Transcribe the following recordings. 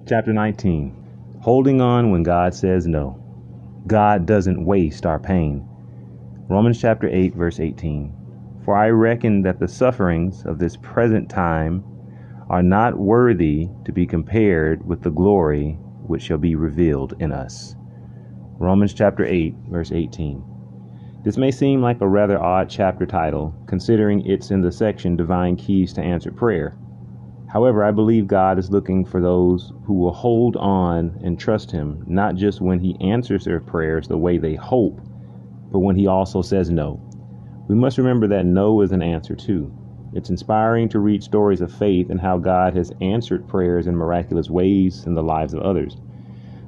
Chapter 19. Holding on when God says no. God doesn't waste our pain. Romans chapter 8, verse 18. For I reckon that the sufferings of this present time are not worthy to be compared with the glory which shall be revealed in us. Romans chapter 8, verse 18. This may seem like a rather odd chapter title, considering it's in the section Divine Keys to Answered Prayer. However, I believe God is looking for those who will hold on and trust Him, not just when He answers their prayers the way they hope, but when He also says no. We must remember that no is an answer too. It's inspiring to read stories of faith and how God has answered prayers in miraculous ways in the lives of others.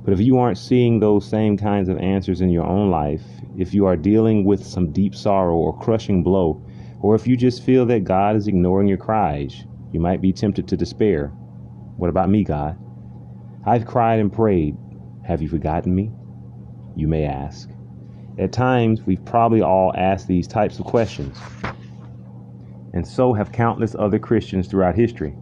But if you aren't seeing those same kinds of answers in your own life, if you are dealing with some deep sorrow or crushing blow, or if you just feel that God is ignoring your cries, you might be tempted to despair. What about me, God? I've cried and prayed. Have you forgotten me? You may ask. At times, we've probably all asked these types of questions. And so have countless other Christians throughout history.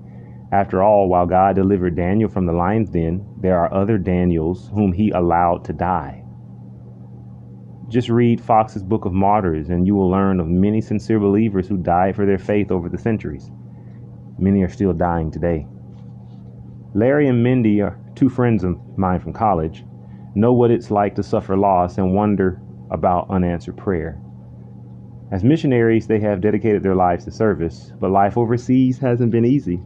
After all, while God delivered Daniel from the lion's den, there are other Daniels whom He allowed to die. Just read Fox's Book of Martyrs and you will learn of many sincere believers who died for their faith over the centuries. Many are still dying today. Larry and Mindy are two friends of mine from college, know what it's like to suffer loss and wonder about unanswered prayer. As missionaries, they have dedicated their lives to service, but life overseas hasn't been easy.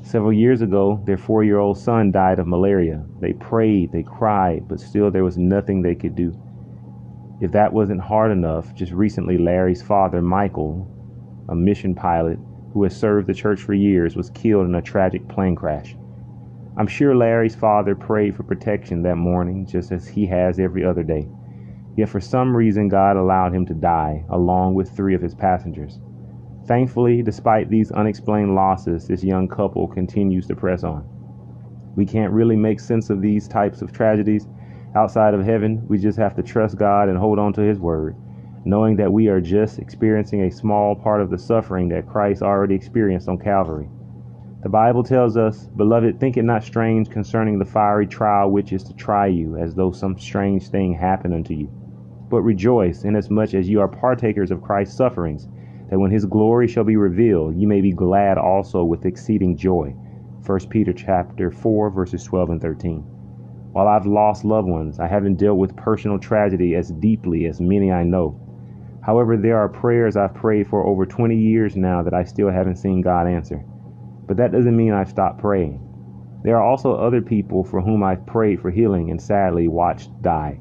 Several years ago, their 4-year-old son died of malaria. They prayed, they cried, but still there was nothing they could do. If that wasn't hard enough, just recently Larry's father, Michael, a mission pilot who has served the church for years, was killed in a tragic plane crash. I'm sure Larry's father prayed for protection that morning, just as he has every other day. Yet for some reason, God allowed him to die, along with 3 of his passengers. Thankfully, despite these unexplained losses, this young couple continues to press on. We can't really make sense of these types of tragedies outside of heaven. We just have to trust God and hold on to His word, knowing that we are just experiencing a small part of the suffering that Christ already experienced on Calvary. The Bible tells us, "Beloved, think it not strange concerning the fiery trial which is to try you, as though some strange thing happened unto you. But rejoice, inasmuch as you are partakers of Christ's sufferings, that when His glory shall be revealed, you may be glad also with exceeding joy." 1 Peter chapter 4, verses 12 and 13. While I've lost loved ones, I haven't dealt with personal tragedy as deeply as many I know. However, there are prayers I've prayed for over 20 years now that I still haven't seen God answer. But that doesn't mean I've stopped praying. There are also other people for whom I've prayed for healing and sadly watched die.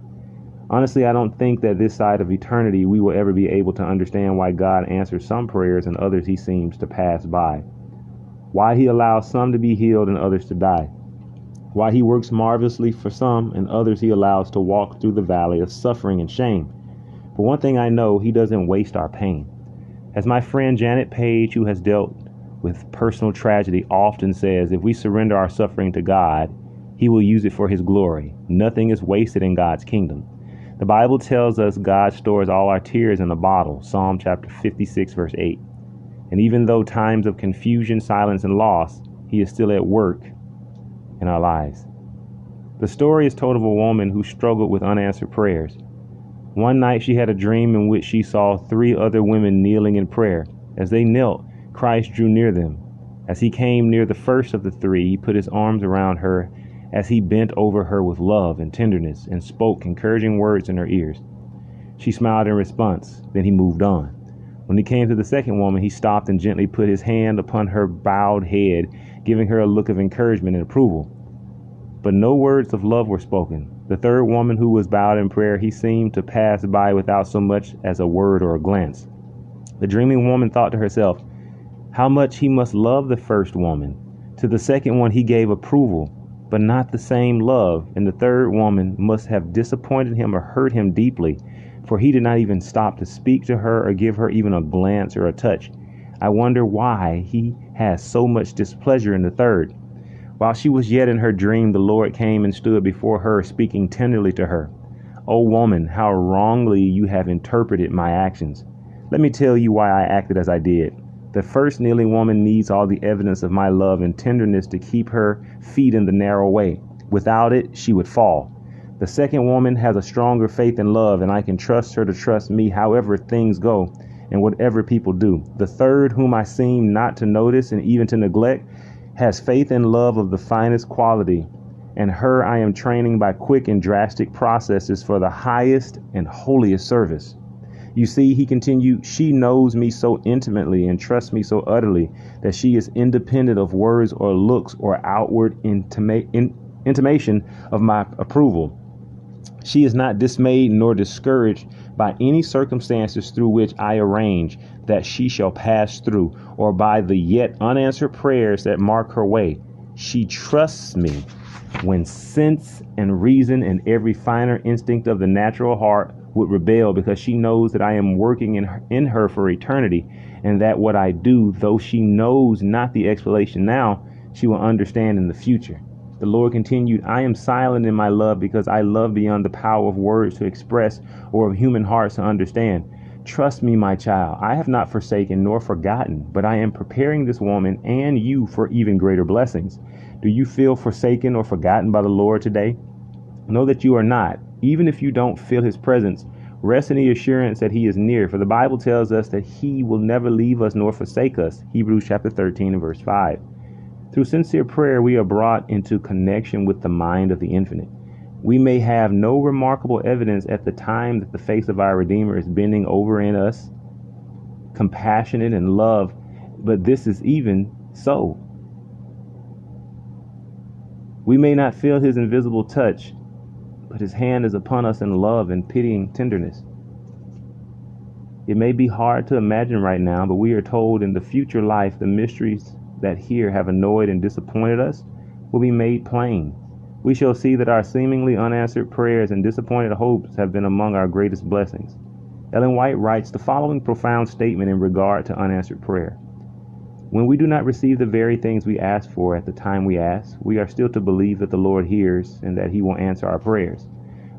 Honestly, I don't think that this side of eternity we will ever be able to understand why God answers some prayers and others He seems to pass by. Why He allows some to be healed and others to die. Why He works marvelously for some and others He allows to walk through the valley of suffering and shame. But one thing I know, He doesn't waste our pain. As my friend Janet Page, who has dealt with personal tragedy, often says, if we surrender our suffering to God, He will use it for His glory. Nothing is wasted in God's kingdom. The Bible tells us God stores all our tears in a bottle, Psalm chapter 56, verse 8. And even though times of confusion, silence, and loss, He is still at work in our lives. The story is told of a woman who struggled with unanswered prayers. One night she had a dream in which she saw 3 other women kneeling in prayer. As they knelt, Christ drew near them. As He came near the first of the 3, He put His arms around her as He bent over her with love and tenderness and spoke encouraging words in her ears. She smiled in response. Then He moved on. When He came to the second woman, He stopped and gently put His hand upon her bowed head, giving her a look of encouragement and approval. But no words of love were spoken. The third woman, who was bowed in prayer, He seemed to pass by without so much as a word or a glance. The dreaming woman thought to herself, how much He must love the first woman. To the second one He gave approval, but not the same love. And the third woman must have disappointed Him or hurt Him deeply, for He did not even stop to speak to her or give her even a glance or a touch. I wonder why He has so much displeasure in the third. While she was yet in her dream, the Lord came and stood before her, speaking tenderly to her. O woman, how wrongly you have interpreted my actions. Let me tell you why I acted as I did. The first kneeling woman needs all the evidence of my love and tenderness to keep her feet in the narrow way. Without it, she would fall. The second woman has a stronger faith and love, and I can trust her to trust me however things go and whatever people do. The third, whom I seem not to notice and even to neglect, has faith and love of the finest quality, and her I am training by quick and drastic processes for the highest and holiest service. You see, he continued, she knows me so intimately and trusts me so utterly that she is independent of words or looks or outward intimation of my approval. She is not dismayed nor discouraged by any circumstances through which I arrange that she shall pass through, or by the yet unanswered prayers that mark her way. She trusts me when sense and reason and every finer instinct of the natural heart would rebel, because she knows that I am working in her for eternity, and that what I do, though she knows not the explanation now, she will understand in the future. The Lord continued, I am silent in my love because I love beyond the power of words to express or of human hearts to understand. Trust me, my child, I have not forsaken nor forgotten, but I am preparing this woman and you for even greater blessings. Do you feel forsaken or forgotten by the Lord today? Know that you are not. Even if you don't feel his presence, rest in the assurance that he is near, for the Bible tells us that he will never leave us nor forsake us. Hebrews chapter 13 and verse 5. Through sincere prayer, we are brought into connection with the mind of the infinite. We may have no remarkable evidence at the time that the face of our Redeemer is bending over in us, compassionate and love, but this is even so. We may not feel his invisible touch, but his hand is upon us in love and pitying tenderness. It may be hard to imagine right now, but we are told in the future life the mysteries that here have annoyed and disappointed us will be made plain. We shall see that our seemingly unanswered prayers and disappointed hopes have been among our greatest blessings. Ellen White writes the following profound statement in regard to unanswered prayer. When we do not receive the very things we ask for at the time we ask, we are still to believe that the Lord hears and that he will answer our prayers.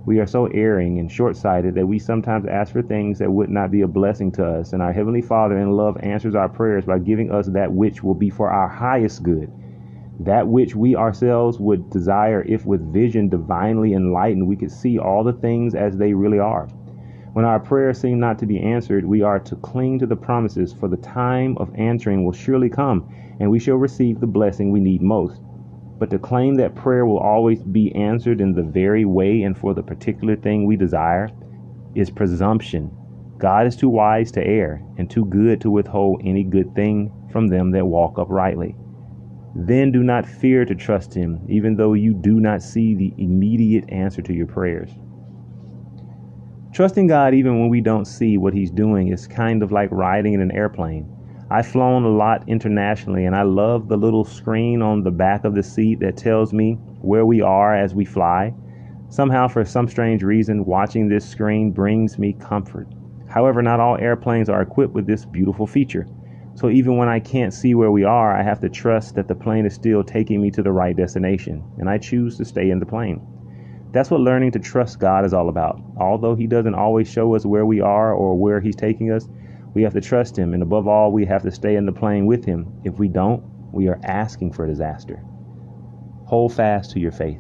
We are so erring and short-sighted that we sometimes ask for things that would not be a blessing to us, and our Heavenly Father in love answers our prayers by giving us that which will be for our highest good, that which we ourselves would desire if with vision divinely enlightened we could see all the things as they really are. When our prayers seem not to be answered, we are to cling to the promises, for the time of answering will surely come, and we shall receive the blessing we need most. But to claim that prayer will always be answered in the very way and for the particular thing we desire is presumption. God is too wise to err and too good to withhold any good thing from them that walk uprightly. Then do not fear to trust him, even though you do not see the immediate answer to your prayers. Trusting God even when we don't see what he's doing is kind of like riding in an airplane. I've flown a lot internationally, and I love the little screen on the back of the seat that tells me where we are as we fly. Somehow, for some strange reason, watching this screen brings me comfort. However, not all airplanes are equipped with this beautiful feature. So even when I can't see where we are, I have to trust that the plane is still taking me to the right destination, and I choose to stay in the plane. That's what learning to trust God is all about. Although he doesn't always show us where we are or where he's taking us, we have to trust him, and above all, we have to stay in the plane with him. If we don't, we are asking for disaster. Hold fast to your faith.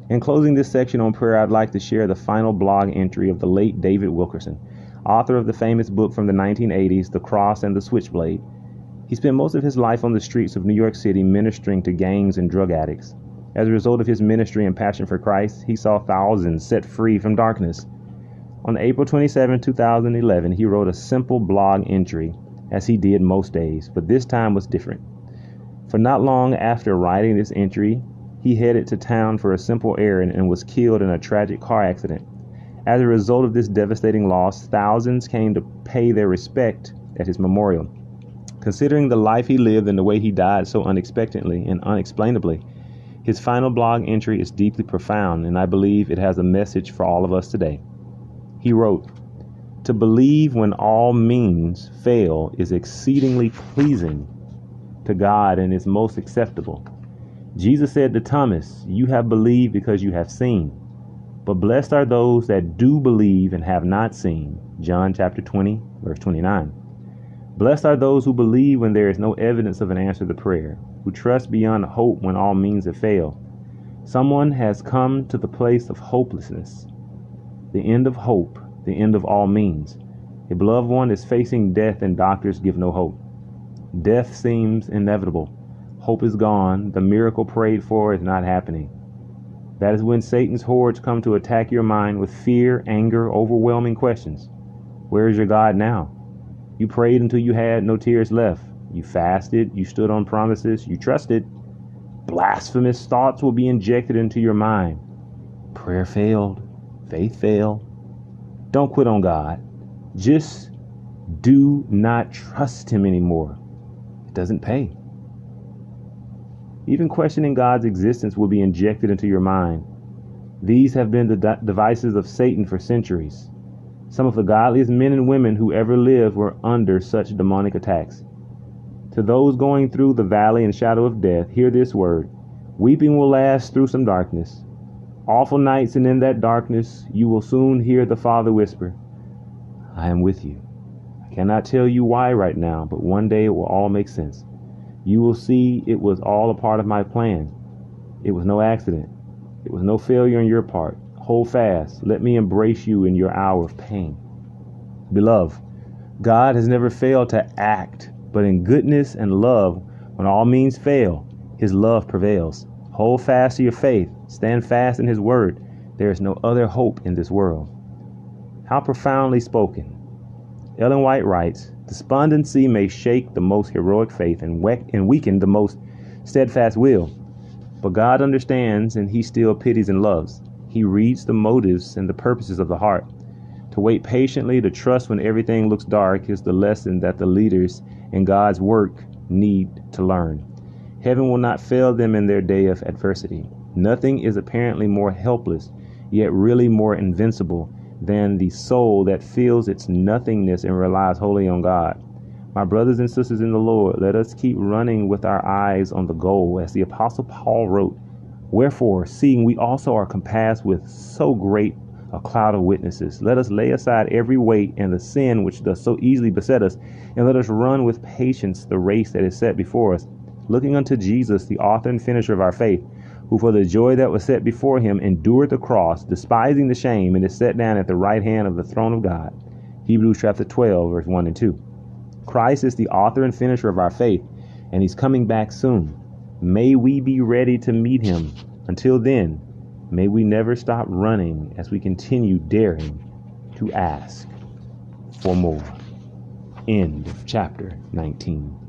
In closing this section on prayer, I'd like to share the final blog entry of the late David Wilkerson, author of the famous book from the 1980s, The Cross and the Switchblade. He spent most of his life on the streets of New York City ministering to gangs and drug addicts. As a result of his ministry and passion for Christ, he saw thousands set free from darkness. On April 27, 2011, he wrote a simple blog entry, as he did most days, but this time was different. For not long after writing this entry, he headed to town for a simple errand and was killed in a tragic car accident. As a result of this devastating loss, thousands came to pay their respect at his memorial. Considering the life he lived and the way he died so unexpectedly and unexplainably, his final blog entry is deeply profound, and I believe it has a message for all of us today. He wrote, "To believe when all means fail is exceedingly pleasing to God and is most acceptable. Jesus said to Thomas, 'You have believed because you have seen. But blessed are those that do believe and have not seen.'" John chapter 20, verse 29. Blessed are those who believe when there is no evidence of an answer to prayer, who trust beyond hope when all means have failed. Someone has come to the place of hopelessness, the end of hope, the end of all means. A beloved one is facing death and doctors give no hope. Death seems inevitable. Hope is gone. The miracle prayed for is not happening. That is when Satan's hordes come to attack your mind with fear, anger, overwhelming questions. Where is your God now? You prayed until you had no tears left. You fasted. You stood on promises. You trusted. Blasphemous thoughts will be injected into your mind. Prayer failed. Faith failed. Don't quit on God. Just do not trust him anymore. It doesn't pay. Even questioning God's existence will be injected into your mind. These have been the devices of Satan for centuries. Some of the godliest men and women who ever lived were under such demonic attacks. To those going through the valley and shadow of death, hear this word. Weeping will last through some darkness. Awful nights, and in that darkness you will soon hear the Father whisper, I am with you. I cannot tell you why right now, but one day it will all make sense. You will see it was all a part of my plan. It was no accident. It was no failure on your part. Hold fast. Let me embrace you in your hour of pain. Beloved, God has never failed to act, but in goodness and love, when all means fail, his love prevails. Hold fast to your faith. Stand fast in his word. There is no other hope in this world. How profoundly spoken. Ellen White writes, despondency may shake the most heroic faith and weaken the most steadfast will. But God understands, and he still pities and loves. He reads the motives and the purposes of the heart. To wait patiently, to trust when everything looks dark is the lesson that the leaders in God's work need to learn. Heaven will not fail them in their day of adversity. Nothing is apparently more helpless, yet really more invincible than the soul that feels its nothingness and relies wholly on God. My brothers and sisters in the Lord, let us keep running with our eyes on the goal, as the Apostle Paul wrote, wherefore, seeing we also are compassed with so great a cloud of witnesses, let us lay aside every weight and the sin which does so easily beset us, and let us run with patience the race that is set before us, looking unto Jesus, the author and finisher of our faith, who for the joy that was set before him endured the cross, despising the shame, and is set down at the right hand of the throne of God. Hebrews chapter 12, verse 1 and 2. Christ is the author and finisher of our faith, and he's coming back soon. May we be ready to meet him. Until then, may we never stop running as we continue daring to ask for more. End of chapter 19.